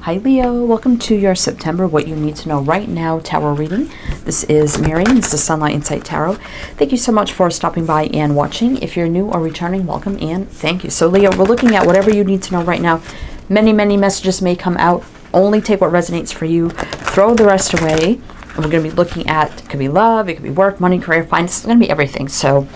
Hi Leo, welcome to your September What You Need to Know Right Now Tarot reading. This is Mary, this is Sunlight Insight Tarot. Thank you so much for stopping by and watching. If you're new or returning, welcome and thank you. So Leo, we're looking at whatever you need to know right now. Many messages may come out. Only take what resonates for you. Throw the rest away. And we're going to be looking at, it could be love, it could be work, money, career, finance. It's going to be everything. So,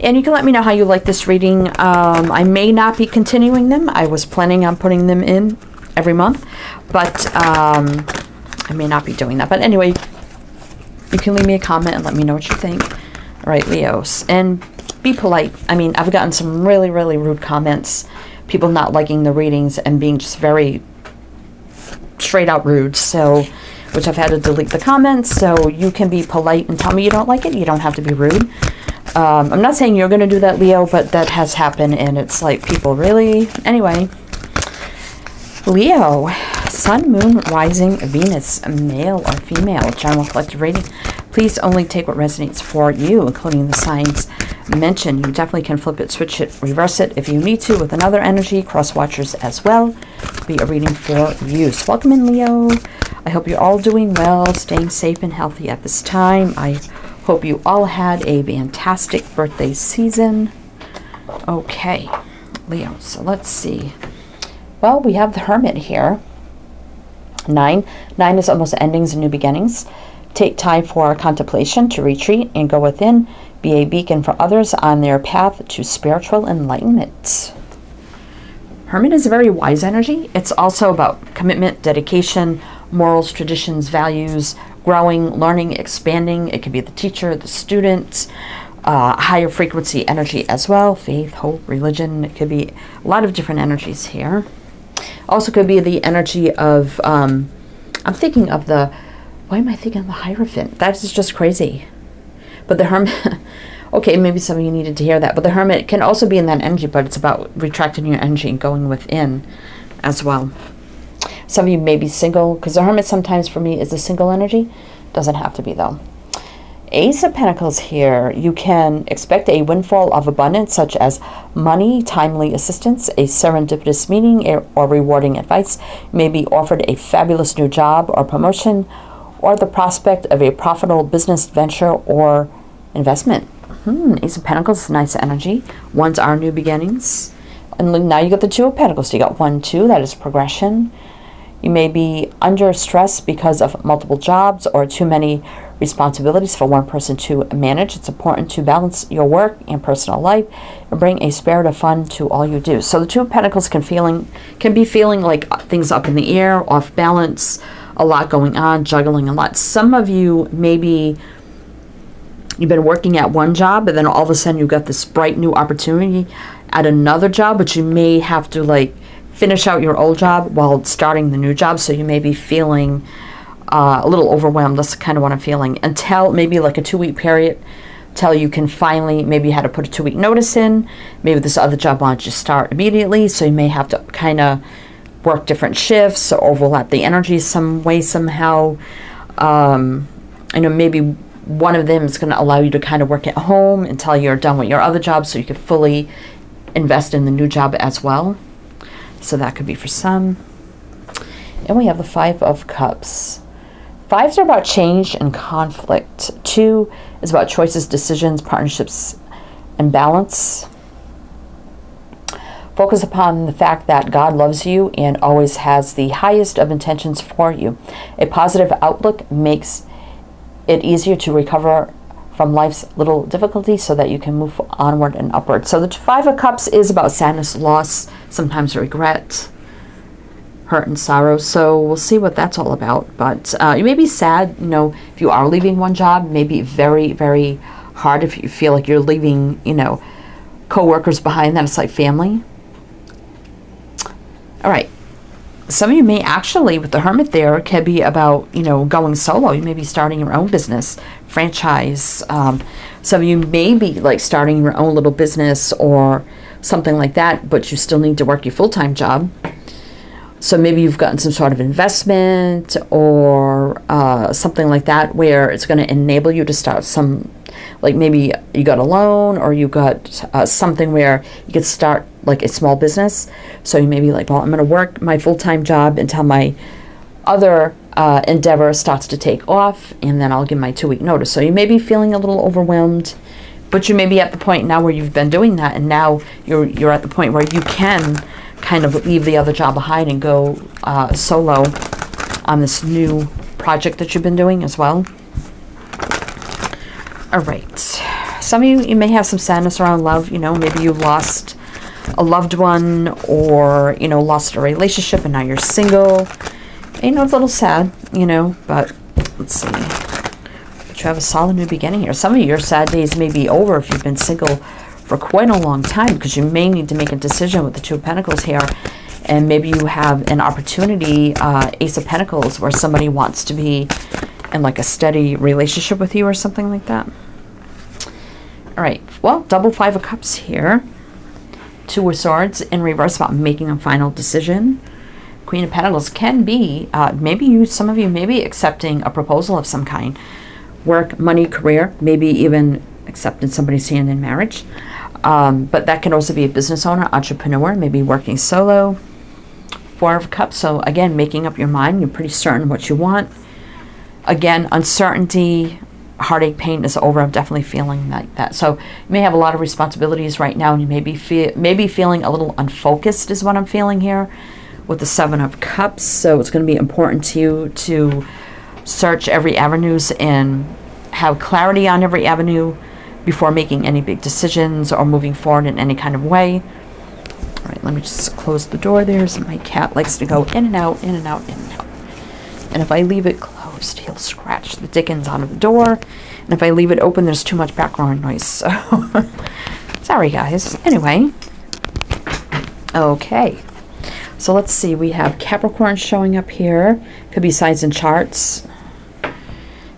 and you can let me know how you like this reading. I may not be continuing them. I was planning on putting them in every month, but I may not be doing that. But anyway, you can leave me a comment and let me know what you think. All right, Leos, and be polite. I mean, I've gotten some really rude comments, people not liking the readings and being just very straight out rude, so which I've had to delete the comments. So you can be polite and tell me you don't like it. You don't have to be rude. I'm not saying you're going to do that, Leo, but that has happened, and it's like, people really. Anyway, Leo, Sun, Moon, Rising, Venus, male or female, general collective reading. Please only take what resonates for you, including the signs mentioned. You definitely can flip it, switch it, reverse it if you need to with another energy. Cross watchers as well. Be a reading for you. So welcome in, Leo. I hope you're all doing well, staying safe and healthy at this time. I hope you all had a fantastic birthday season. Okay, Leo, so let's see. Well, we have the Hermit here. 9 is almost endings and new beginnings. Take time for contemplation, to retreat and go within. Be a beacon for others on their path to spiritual enlightenment. Hermit is a very wise energy. It's also about commitment, dedication, morals, traditions, values, growing, learning, expanding. It could be the teacher, the student, higher frequency energy as well. Faith, hope, religion. It could be a lot of different energies here. Also could be the energy of, I'm thinking of the, why am I thinking of the Hierophant? That is just crazy. But the Hermit, okay, maybe some of you needed to hear that. But the Hermit can also be in that energy, but it's about retracting your energy and going within as well. Some of you may be single, because the Hermit sometimes for me is a single energy. Doesn't have to be though. Ace of Pentacles here. You can expect a windfall of abundance, such as money, timely assistance, a serendipitous meeting, or rewarding advice. You may be offered a fabulous new job or promotion, or the prospect of a profitable business venture or investment. Ace of Pentacles is nice energy. Ones are new beginnings. And now you got the Two of Pentacles. So you got 1, 2, that is progression. You may be under stress because of multiple jobs or too many responsibilities for one person to manage. It's important to balance your work and personal life and bring a spirit of fun to all you do. So the Two of Pentacles can be feeling like things up in the air, off balance, a lot going on, juggling a lot. Some of you, maybe you've been working at one job and then all of a sudden you got this bright new opportunity at another job, but you may have to like finish out your old job while starting the new job. So you may be feeling a little overwhelmed. That's kind of what I'm feeling, until maybe like a 2-week period till you can finally, maybe you had to put a 2-week notice in. Maybe this other job wanted you to start immediately, so you may have to kind of work different shifts or overlap the energy some way, somehow. I know maybe one of them is going to allow you to kind of work at home until you're done with your other job, so you can fully invest in the new job as well. So that could be for some. And we have the Five of Cups. Fives are about change and conflict. 2 is about choices, decisions, partnerships, and balance. Focus upon the fact that God loves you and always has the highest of intentions for you. A positive outlook makes it easier to recover from life's little difficulties so that you can move onward and upward. So the Five of Cups is about sadness, loss, sometimes regret, hurt and sorrow. So we'll see what that's all about. But you may be sad, you know, if you are leaving one job. Maybe very hard if you feel like you're leaving, you know, co-workers behind. That it's like family. All right. Some of you may actually, with the Hermit there, can be about, you know, going solo. You may be starting your own business, franchise. Some of you may be like starting your own little business or something like that, but you still need to work your full-time job. So maybe you've gotten some sort of investment or something like that where it's going to enable you to start some Like maybe you got a loan, or you got something where you could start like a small business. So you may be like, well, I'm going to work my full-time job until my other endeavor starts to take off, and then I'll give my 2-week notice. So you may be feeling a little overwhelmed, but you may be at the point now where you've been doing that, and now you're at the point where you can kind of leave the other job behind and go solo on this new project that you've been doing as well. All right. Some of you may have some sadness around love. You know, maybe you lost a loved one, or, you know, lost a relationship and now you're single. You know, it's a little sad, you know, but let's see. But you have a solid new beginning here. Some of your sad days may be over if you've been single for quite a long time, because you may need to make a decision with the 2 of Pentacles here. And maybe you have an opportunity, Ace of Pentacles, where somebody wants to be in like a steady relationship with you or something like that. All right, well, double 5 of Cups here. 2 of Swords in reverse about making a final decision. Queen of Pentacles can be, maybe some of you may be accepting a proposal of some kind. Work, money, career, maybe even accepting somebody's hand in marriage. But that can also be a business owner, entrepreneur, maybe working solo. 4 of Cups, so again, making up your mind. You're pretty certain what you want. Again, uncertainty, heartache, pain is over. I'm definitely feeling like that. So you may have a lot of responsibilities right now, and you may be feeling a little unfocused is what I'm feeling here with the 7 of Cups. So it's going to be important to you to search every avenues and have clarity on every avenue before making any big decisions or moving forward in any kind of way. All right, let me just close the door there. So my cat likes to go in and out, in and out, in and out. And if I leave it closed, he'll scratch the dickens out of the door. And if I leave it open, there's too much background noise. So sorry, guys. Anyway. Okay. So let's see. We have Capricorn showing up here. Could be signs and charts.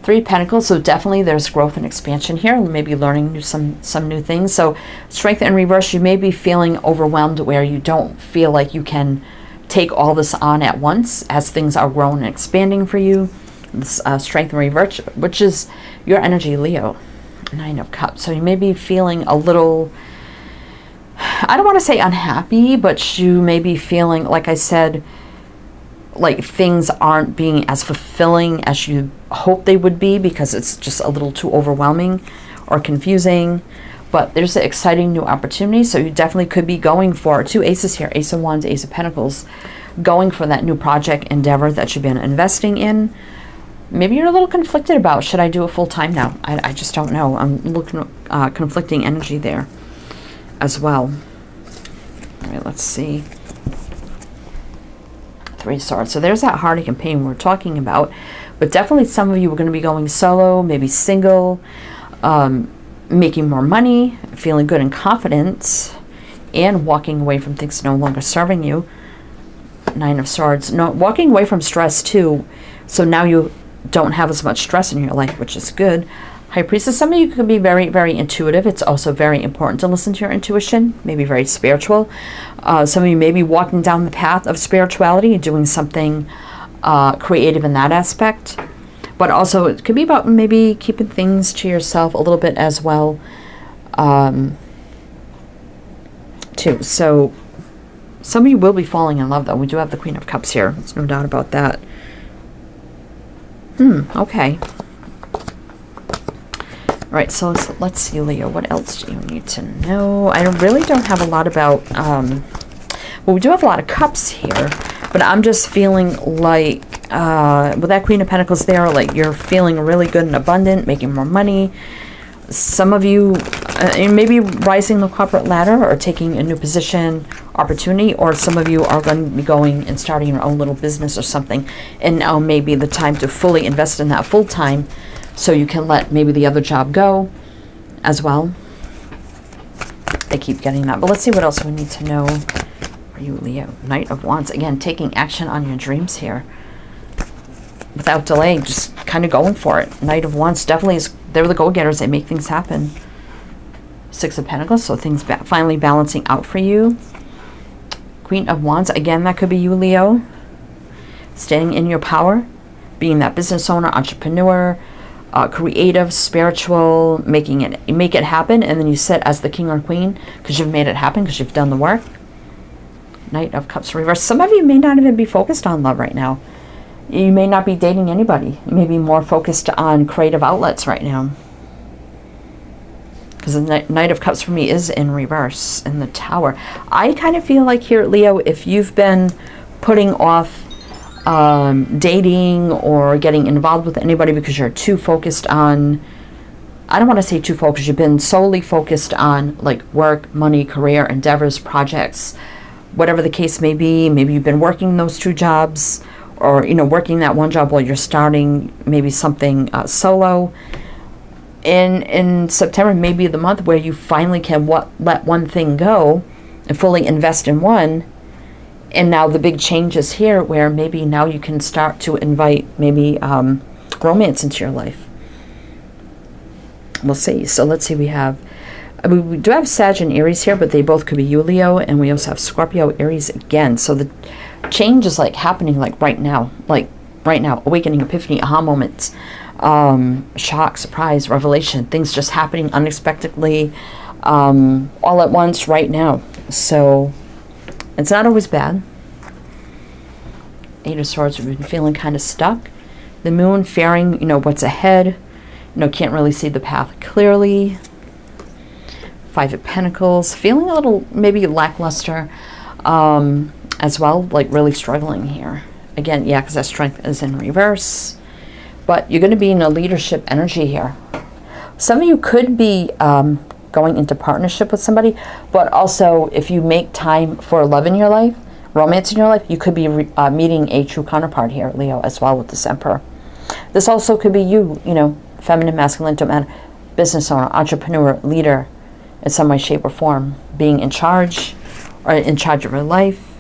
3 of Pentacles, so definitely there's growth and expansion here. Maybe learning some new things. So Strength in reverse, you may be feeling overwhelmed where you don't feel like you can take all this on at once as things are growing and expanding for you. This Strength in reverse, which is your energy, Leo. 9 of Cups. So you may be feeling a little, I don't want to say unhappy, but you may be feeling, like I said, like things aren't being as fulfilling as you hope they would be, because it's just a little too overwhelming or confusing. But there's an exciting new opportunity, so you definitely could be going for 2 aces here, Ace of Wands, Ace of Pentacles, going for that new project endeavor that you've been investing in. Maybe you're a little conflicted about, should I do it full time now? I just don't know. I'm looking at conflicting energy there as well. All right, let's see. 3 of Swords. So there's that heartache and pain we're talking about. But definitely some of you are going to be going solo, maybe single, making more money, feeling good and confident, and walking away from things no longer serving you. 9 of Swords. No, walking away from stress too. So now you don't have as much stress in your life, which is good. High Priestess, some of you could be very, very intuitive. It's also very important to listen to your intuition, maybe very spiritual. Some of you may be walking down the path of spirituality and doing something creative in that aspect. But also it could be about maybe keeping things to yourself a little bit as well, too. So some of you will be falling in love, though. We do have the Queen of Cups here. There's no doubt about that. Okay. All right, so let's see, Leo. What else do you need to know? I really don't have a lot about, well, we do have a lot of cups here, but I'm just feeling like, with that Queen of Pentacles there, like you're feeling really good and abundant, making more money. Some of you, maybe rising the corporate ladder or taking a new position, opportunity, or some of you are going to be going and starting your own little business or something, and now may be the time to fully invest in that full time, so you can let maybe the other job go as well. I keep getting that. But let's see what else we need to know for you, Leo. Knight of Wands. Again, taking action on your dreams here. Without delay, just kind of going for it. Knight of Wands definitely is, they're the go-getters. They make things happen. 6 of Pentacles, so things finally balancing out for you. Queen of Wands. Again, that could be you, Leo. Standing in your power. Being that business owner, entrepreneur, creative, spiritual, make it happen, and then you sit as the king or queen because you've made it happen, because you've done the work. Knight of Cups reverse. Some of you may not even be focused on love right now. You may not be dating anybody. You may be more focused on creative outlets right now. Because the Knight of Cups for me is in reverse in the Tower. I kind of feel like here, Leo, if you've been putting off dating or getting involved with anybody because you're too focused on, I don't want to say too focused, you've been solely focused on like work, money, career, endeavors, projects, whatever the case may be. Maybe you've been working those 2 jobs, or, you know, working that 1 job while you're starting maybe something solo. In September, maybe the month where you finally can let one thing go and fully invest in one. And now the big change is here, where maybe now you can start to invite maybe romance into your life. We'll see. So let's see, we do have Sag and Aries here, but they both could be you, Leo, and we also have Scorpio, Aries again. So the change is like happening like right now, awakening, epiphany, aha moments, shock, surprise, revelation, things just happening unexpectedly, all at once right now. So it's not always bad. 8 of Swords, we've been feeling kind of stuck. The Moon, fearing, you know, what's ahead, you know, can't really see the path clearly. 5 of Pentacles, feeling a little maybe lackluster as well, like really struggling here. Again, yeah, because that Strength is in reverse. But you're going to be in a leadership energy here. Some of you could be going into partnership with somebody, but also if you make time for love in your life, romance in your life, you could be meeting a true counterpart here, Leo, as well with this Emperor. This also could be you, you know, feminine, masculine, don't matter, business owner, entrepreneur, leader in some way, shape, or form, being in charge or in charge of your life.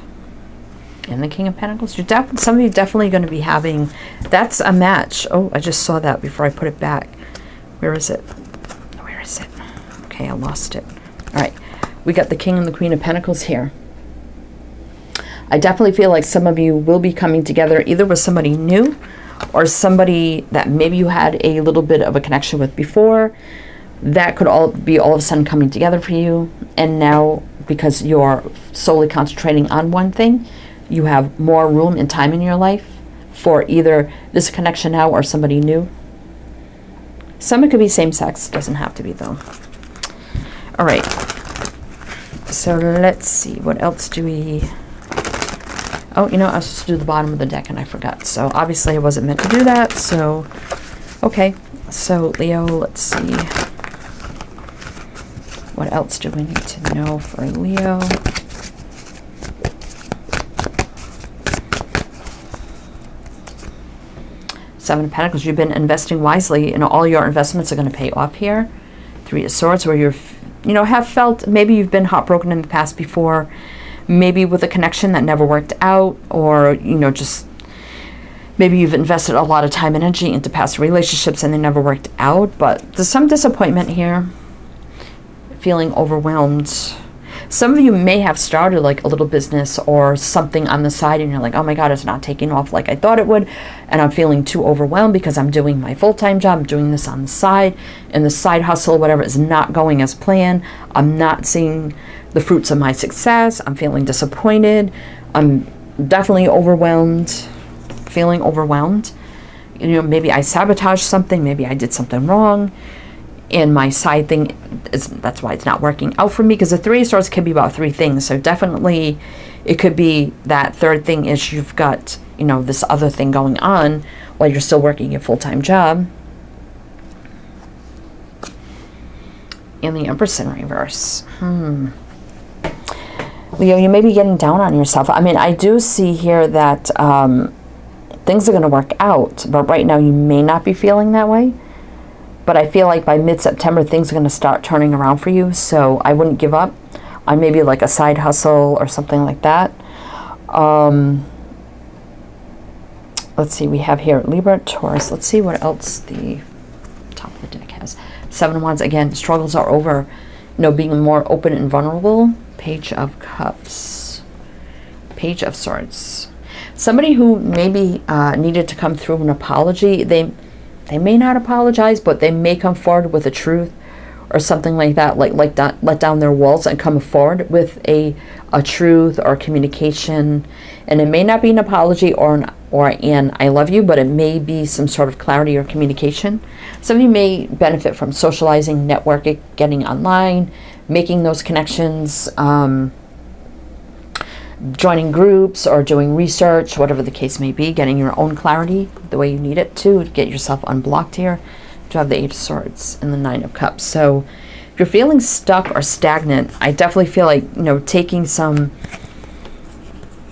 And the King of Pentacles, some of you definitely going to be having, that's a match. Oh, I just saw that before I put it back. Where is it? Where is it? Okay, I lost it. All right, we got the King and the Queen of Pentacles here. I definitely feel like some of you will be coming together either with somebody new or somebody that maybe you had a little bit of a connection with before. That could all be all of a sudden coming together for you. And now, because you're solely concentrating on one thing, you have more room and time in your life for either this connection now or somebody new. Some it could be same sex, doesn't have to be though. All right, so let's see, what else do we, oh, you know, I was supposed to do the bottom of the deck and I forgot. So obviously I wasn't meant to do that, so, okay. So Leo, let's see. What else do we need to know for Leo? Seven of Pentacles, you've been investing wisely, and all your investments are going to pay off here. 3 of Swords, where you're, you know, have felt maybe you've been heartbroken in the past before, maybe with a connection that never worked out, or, you know, just maybe you've invested a lot of time and energy into past relationships and they never worked out. But there's some disappointment here, feeling overwhelmed. Some of you may have started like a little business or something on the side and you're like, oh my God, it's not taking off like I thought it would. And I'm feeling too overwhelmed because I'm doing my full-time job, I'm doing this on the side, and the side hustle, whatever, is not going as planned. I'm not seeing the fruits of my success. I'm feeling disappointed. I'm definitely overwhelmed, feeling overwhelmed. You know, maybe I sabotaged something, maybe I did something wrong. And my side thing, that's why it's not working out for me, because the 3 of Swords can be about 3 things. So definitely it could be that third thing is you've got, you know, this other thing going on while you're still working a full-time job. And the Empress in reverse. Leo, you may be getting down on yourself. I mean, I do see here that things are going to work out, but right now you may not be feeling that way. But I feel like by mid-September, things are going to start turning around for you. So I wouldn't give up on maybe like a side hustle or something like that. Let's see, we have here Libra, Taurus. Let's see what else the top of the deck has. 7 of Wands, again, struggles are over. You know, being more open and vulnerable. Page of Cups. Page of Swords. Somebody who maybe needed to come through an apology, they They may not apologize, but they may come forward with the truth or something like that, like let down their walls and come forward with a truth or communication. And it may not be an apology or an I love you, but it may be some sort of clarity or communication. Some of you may benefit from socializing, networking, getting online, making those connections, joining groups or doing research, whatever the case may be, getting your own clarity the way you need it to get yourself unblocked here. To have the Eight of Swords and the Nine of Cups. So if you're feeling stuck or stagnant, I definitely feel like, you know, taking some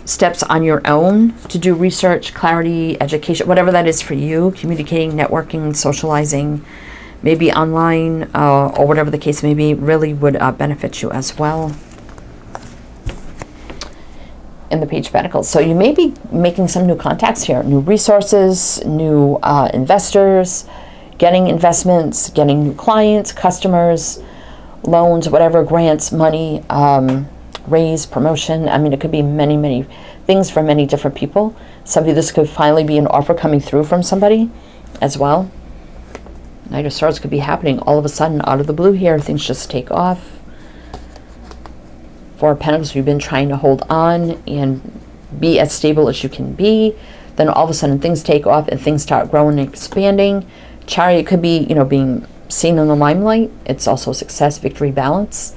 steps on your own to do research, clarity, education, whatever that is for you, communicating, networking, socializing, maybe online, or whatever the case may be, really would benefit you as well. In the Page of Pentacles. So you may be making some new contacts here, new resources, new investors, getting investments, getting new clients, customers, loans, whatever, grants, money, raise, promotion. I mean, it could be many, many things for many different people. Some of you, this could finally be an offer coming through from somebody as well. Knight of Swords could be happening all of a sudden out of the blue here. Things just take off. Four of Pentacles, you've been trying to hold on and be as stable as you can be. Then all of a sudden things take off and things start growing and expanding. Chariot could be, you know, being seen in the limelight. It's also success, victory, balance,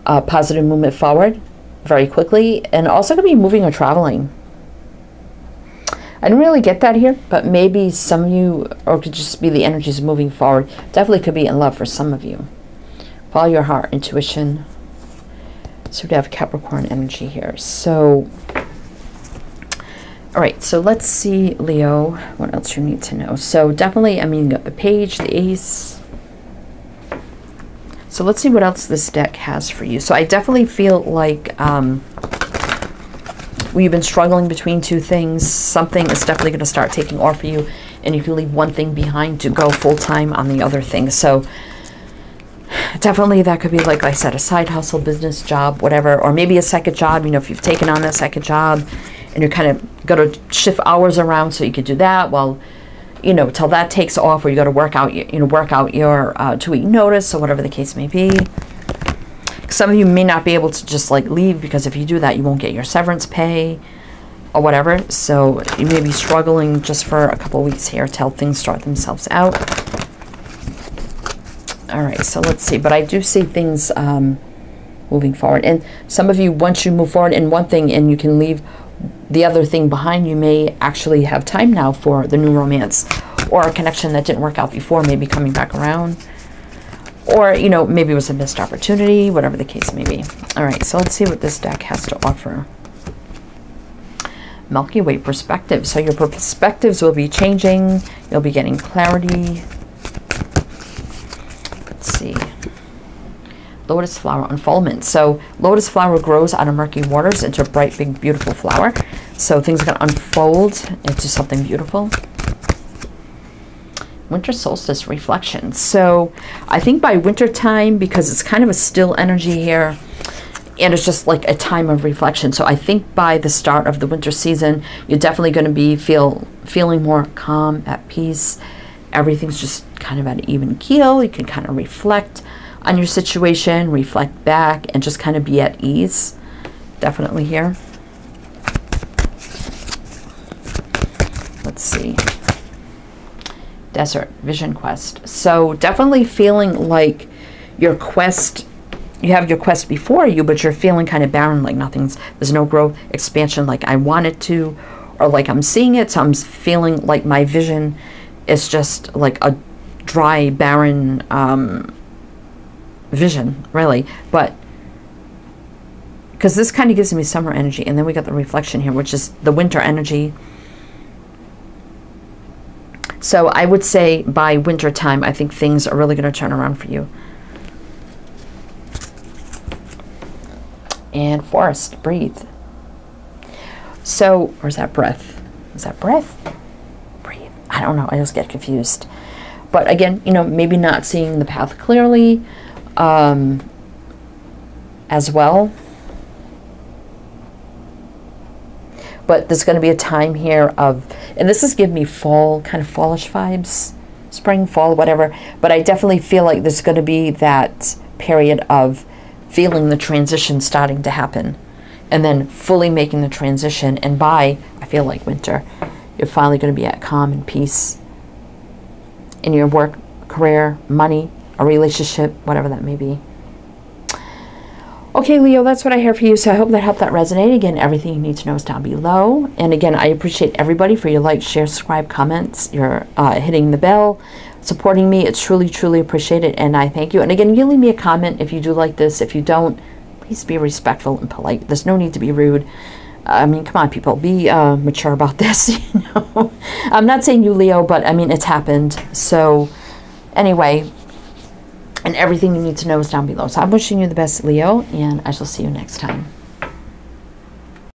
positive movement forward very quickly, and also could be moving or traveling. I didn't really get that here, but maybe some of you, or it could just be the energies moving forward. Definitely could be in love for some of you. Follow your heart, intuition. So we have Capricorn energy here. So all right, so let's see, Leo, what else you need to know. So definitely, I mean, you got the Page, the Ace. So let's see what else this deck has for you. So I definitely feel like we've been struggling between two things. Something is definitely going to start taking off for you, and you can leave one thing behind to go full-time on the other thing. So definitely that could be, like I said, a side hustle, business, job, whatever, or maybe a second job. You know, if you've taken on that second job, and you're kind of got to shift hours around so you could do that, well, you know, till that takes off, or you got to work out your 2-week notice or whatever the case may be. Some of you may not be able to just like leave, because if you do that, you won't get your severance pay or whatever. So you may be struggling just for a couple of weeks here till things start themselves out. All right, so let's see. But I do see things moving forward. And some of you, once you move forward in one thing and you can leave the other thing behind, you may actually have time now for the new romance or a connection that didn't work out before, maybe coming back around. Or, you know, maybe it was a missed opportunity, whatever the case may be. All right, so let's see what this deck has to offer. Milky Way perspective. So your perspectives will be changing. You'll be getting clarity. Let's see. Lotus flower unfoldment. So lotus flower grows out of murky waters into a bright, big, beautiful flower. So things are going to unfold into something beautiful. Winter solstice reflection. So I think by winter time, because it's kind of a still energy here, and it's just like a time of reflection. So I think by the start of the winter season, you're definitely going to be feeling more calm, at peace. Everything's just kind of at an even keel. You can kind of reflect on your situation, reflect back, and just kind of be at ease. Definitely here. Let's see. Desert Vision Quest. So definitely feeling like your quest, you have your quest before you, but you're feeling kind of barren, like there's no growth, expansion like I want it to, or like I'm seeing it. So I'm feeling like my vision is just like a dry, barren vision, really. But because this kind of gives me summer energy, and then we got the reflection here, which is the winter energy. So I would say by winter time, I think things are really going to turn around for you. And forest, breathe. So, or is that breath? Is that breath? Breathe. I don't know. I just get confused. But again, you know, maybe not seeing the path clearly as well. But there's going to be a time here of, and this is giving me fall, kind of fallish vibes. spring, fall, whatever. But I definitely feel like there's going to be that period of feeling the transition starting to happen, and then fully making the transition. And by, I feel like winter, you're finally going to be at calm and peace in your work, career, money, a relationship, whatever that may be. Okay, Leo, that's what I have for you. So I hope that helped that resonate. Again, everything you need to know is down below. And again, I appreciate everybody for your likes, shares, subscribe, comments, your hitting the bell, supporting me. It's truly, truly appreciated, and I thank you. And again, you leave me a comment if you do like this. If you don't, please be respectful and polite. There's no need to be rude. I mean, come on, people. Be mature about this, you know. I'm not saying you, Leo, but I mean, it's happened. So anyway, and everything you need to know is down below. So I'm wishing you the best, Leo, and I shall see you next time.